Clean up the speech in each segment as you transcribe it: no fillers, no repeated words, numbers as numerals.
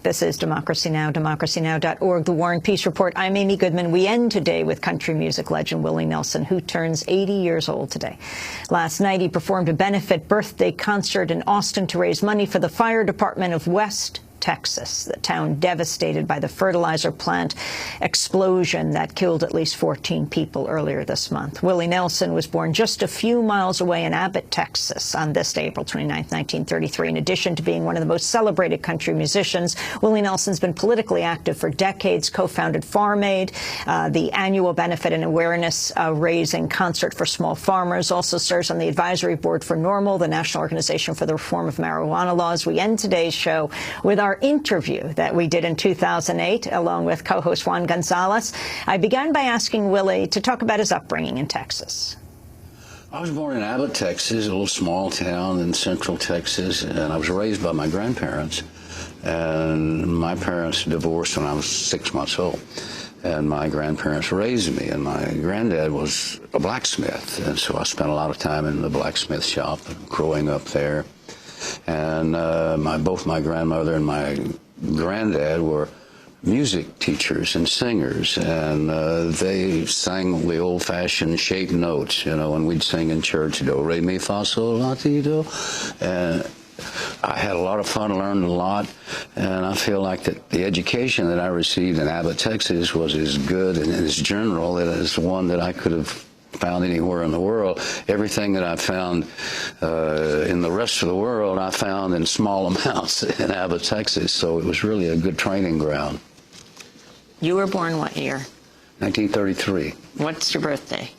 This is Democracy Now!, democracynow.org, The War and Peace Report. I'm Amy Goodman. We end today with country music legend Willie Nelson, who turns 80 years old today. Last night, he performed a benefit birthday concert in Austin to raise money for the fire department of West Texas, the town devastated by the fertilizer plant explosion that killed at least 14 people earlier this month. Willie Nelson was born just a few miles away in Abbott, Texas, on this day, April 29, 1933. In addition to being one of the most celebrated country musicians, Willie Nelson's been politically active for decades, co-founded Farm Aid, the annual benefit and awareness raising concert for small farmers, also serves on the advisory board for NORML, the National Organization for the Reform of Marijuana Laws. We end today's show with our interview that we did in 2008, along with co-host Juan Gonzalez. I began by asking Willie to talk about his upbringing in Texas. I was born in Abbott, Texas, a little small town in central Texas, and I was raised by my grandparents. And my parents divorced when I was 6 months old, and my grandparents raised me, and my granddad was a blacksmith, and so I spent a lot of time in the blacksmith shop growing up there. And both my grandmother and my granddad were music teachers and singers, and they sang the old-fashioned shape notes, you know, and we'd sing in church, do, re, mi, fa, sol, la, ti, do. And I had a lot of fun, learned a lot, and I feel like that the education that I received in Abbott, Texas was as good and as general as one that I could have found anywhere in the world. Everything that I found in the rest of the world, I found in small amounts in Abbott, Texas, so it was really a good training ground. You were born what year? 1933. What's your birthday?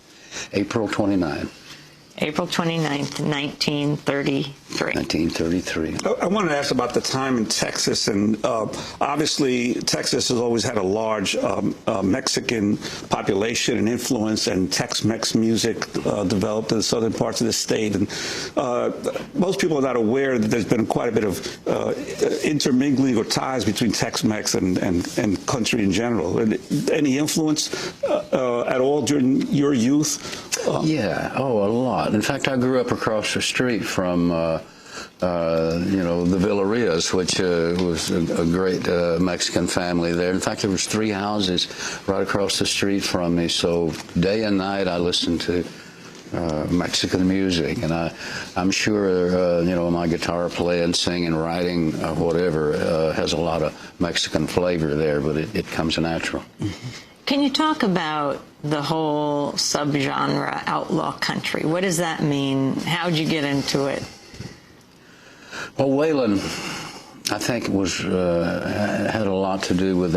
April 29. April 29th, 1933. 1933. I wanted to ask about the time in Texas, and obviously Texas has always had a large Mexican population and influence, and Tex-Mex music developed in the southern parts of the state. And most people are not aware that there's been quite a bit of intermingling or ties between Tex-Mex and country in general. Any influence at all during your youth? Yeah, a lot. In fact, I grew up across the street from, you know, the Villarias, which was a great Mexican family there. In fact, there was 3 houses right across the street from me, so day and night I listened to Mexican music, and I'm sure, you know, my guitar playing, singing, writing, whatever, has a lot of Mexican flavor there, but it comes natural. Can you talk about the whole subgenre outlaw country? What does that mean? How'd you get into it? Well, Waylon, I think, had a lot to do with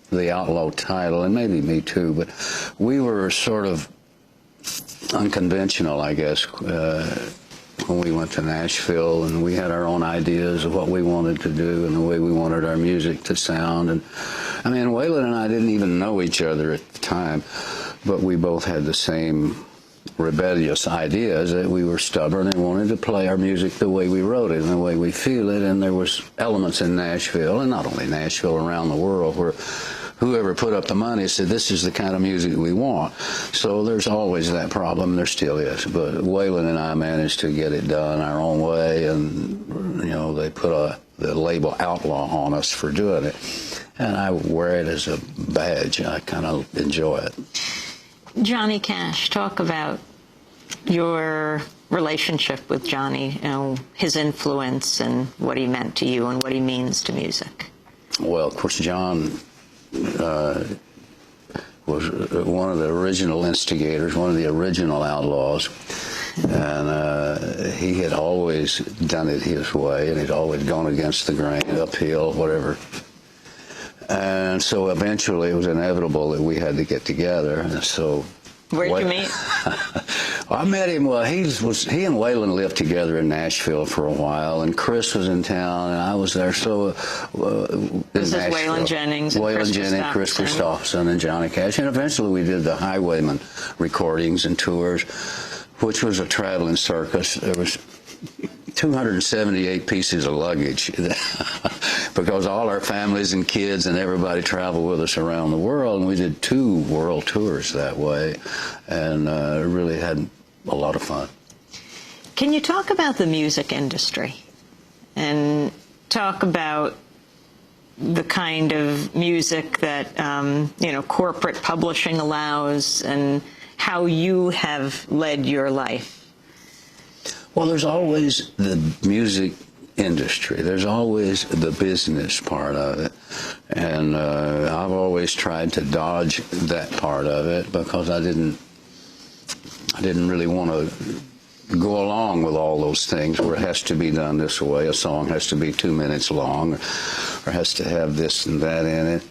the outlaw title, and maybe me too, but we were sort of unconventional, I guess, when we went to Nashville, and we had our own ideas of what we wanted to do and the way we wanted our music to sound. And I mean, Waylon and I didn't even know each other at the time, but we both had the same rebellious ideas, that we were stubborn and wanted to play our music the way we wrote it and the way we feel it. And there was elements in Nashville, and not only Nashville, around the world, where whoever put up the money said, this is the kind of music we want. So there's always that problem, there still is. But Waylon and I managed to get it done our own way, and, you know, they put the label Outlaw on us for doing it. And I wear it as a badge. I kind of enjoy it. Johnny Cash, talk about your relationship with Johnny, you know, his influence and what he meant to you and what he means to music. Well, of course, John was one of the original instigators, one of the original outlaws, and he had always done it his way, and he'd always gone against the grain, uphill, whatever. And so eventually it was inevitable that we had to get together. And so, where'd you meet? Well, I met him. Well, he and Waylon lived together in Nashville for a while, and Chris was in town, and I was there. So this is Waylon Jennings, Chris Christopherson, and Johnny Cash, and eventually we did the Highwayman recordings and tours, which was a traveling circus. There was 278 pieces of luggage because all our families and kids and everybody traveled with us around the world, and we did 2 world tours that way, and really had a lot of fun. Can you talk about the music industry and talk about the kind of music that, you know, corporate publishing allows, and how you have led your life? Well, there's always the music industry. There's always the business part of it. And I've always tried to dodge that part of it because I didn't really want to go along with all those things where it has to be done this way. A song has to be 2 minutes long, or has to have this and that in it.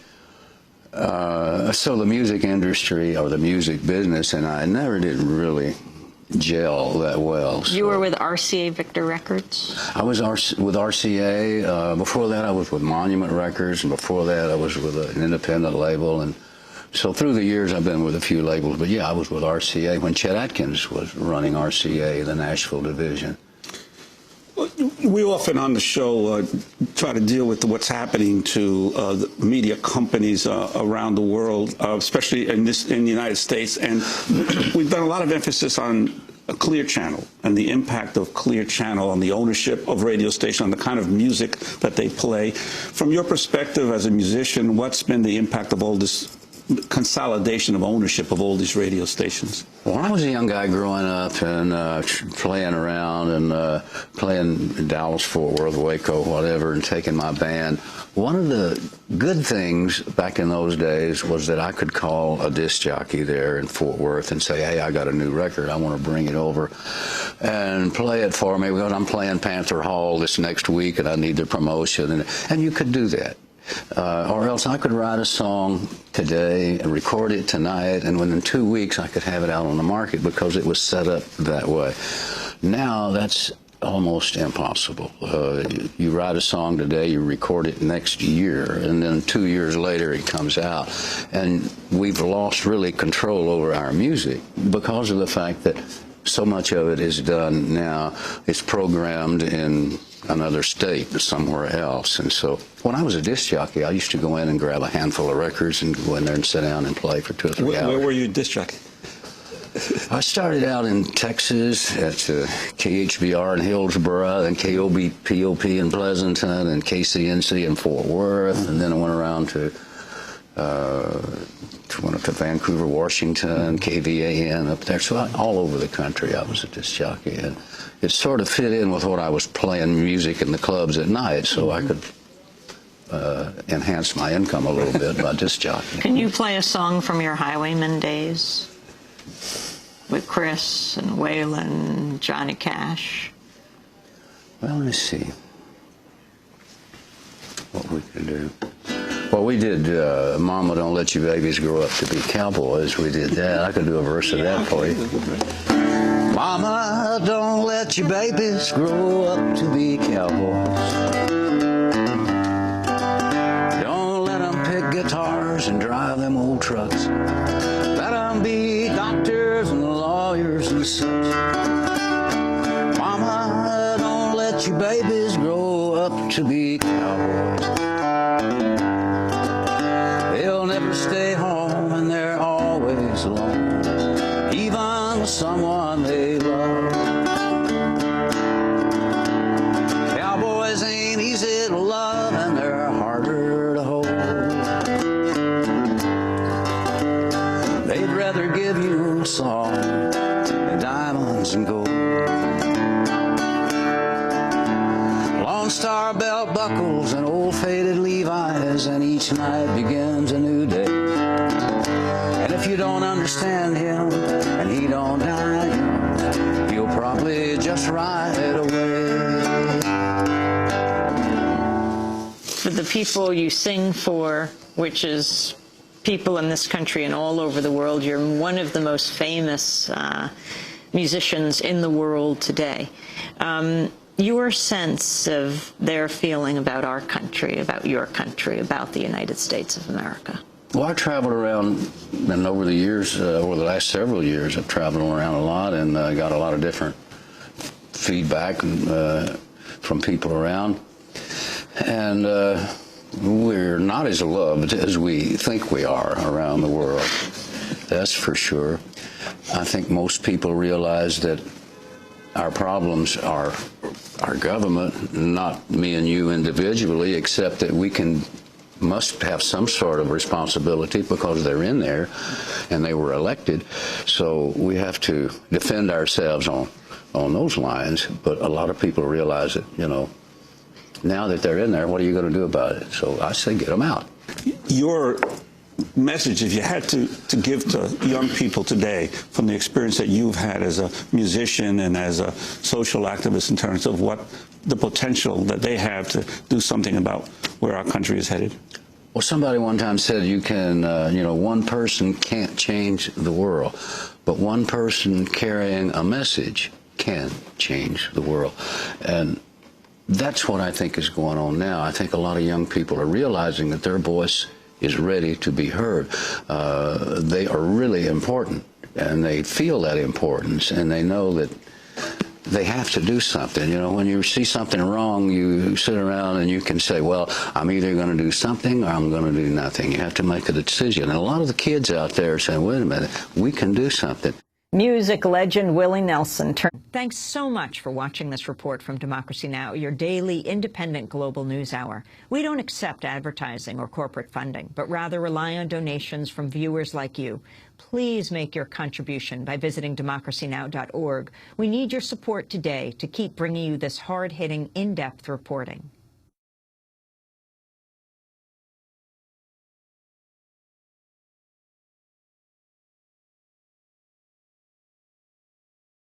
So the music industry, or the music business, and I never did really gel that well. So. You were with RCA Victor Records? I was with RCA. Before that, I was with Monument Records, and before that, I was with an independent label. And so through the years, I've been with a few labels. But yeah, I was with RCA when Chet Atkins was running RCA, the Nashville division. We often on the show try to deal with what's happening to the media companies around the world, especially in the United States. And we've done a lot of emphasis on a Clear Channel and the impact of Clear Channel on the ownership of radio stations, on the kind of music that they play. From your perspective as a musician, what's been the impact of all this consolidation of ownership of all these radio stations? Well, when I was a young guy growing up and playing around and playing Dallas, Fort Worth, Waco, whatever, and taking my band, one of the good things back in those days was that I could call a disc jockey there in Fort Worth and say, hey, I got a new record, I want to bring it over and play it for me because I'm playing Panther Hall this next week and I need the promotion. And you could do that. Or else I could write a song today and record it tonight, and within 2 weeks I could have it out on the market because it was set up that way. Now that's almost impossible. You write a song today, you record it next year, and then 2 years later it comes out. And we've lost really control over our music because of the fact that so much of it is done now. It's programmed in another state, somewhere else. And so when I was a disc jockey, I used to go in and grab a handful of records and go in there and sit down and play for 2 or 3 hours. Where were you disc jockey? I started out in Texas at KHBR in Hillsboro, and KOBPOP in Pleasanton, and KCNC in Fort Worth, and then I went around to Vancouver, Washington, KVAN up there. So all over the country I was a disc jockey, and it sort of fit in with what I was playing music in the clubs at night, so I could enhance my income a little bit by disc jockeying. Can you play a song from your Highwayman days with Chris and Waylon, Johnny Cash? Well, let's see what we can do. Well, we did Mama Don't Let You Babies Grow Up to Be Cowboys. We did that. I could do a verse of that for you. Mama, don't let your babies grow up to be cowboys. Don't let them pick guitars and drive them old trucks. Let them be doctors and lawyers and such. Mama, don't let your babies grow up to be cowboys. They'll never stay home and they're always alone, even with someone they love. Cowboys ain't easy to love and they're harder to hold. They'd rather give you a song than diamonds and gold. Lone Star belt buckles and old faded Levi's, and each night begins a new day. And if you don't understand him and he don't die young, he'll probably just ride away. For the people you sing for, which is people in this country and all over the world, you're one of the most famous musicians in the world today. Your sense of their feeling about our country, about your country, about the United States of America? Well, I traveled around, and over the years, over the last several years, I've traveled around a lot and got a lot of different feedback from people around. And we're not as loved as we think we are around the world. That's for sure. I think most people realize that our problems are our government, not me and you individually, except that we can must have some sort of responsibility because they're in there and they were elected. So we have to defend ourselves on those lines. But a lot of people realize that, you know, now that they're in there, what are you going to do about it? So I say get them out. Your message, if you had to give to young people today from the experience that you've had as a musician and as a social activist in terms of what the potential that they have to do something about where our country is headed? Well, somebody one time said you can, you know, one person can't change the world, but one person carrying a message can change the world. And that's what I think is going on now. I think a lot of young people are realizing that their voice is ready to be heard. They are really important, and they feel that importance, and they know that they have to do something. You know, when you see something wrong, you sit around and you can say, well, I'm either going to do something or I'm going to do nothing. You have to make a decision. And a lot of the kids out there are saying, wait a minute, we can do something. Music legend Willie Nelson. Thanks so much for watching this report from Democracy Now!, your daily independent global news hour. We don't accept advertising or corporate funding, but rather rely on donations from viewers like you. Please make your contribution by visiting democracynow.org. We need your support today to keep bringing you this hard-hitting, in-depth reporting.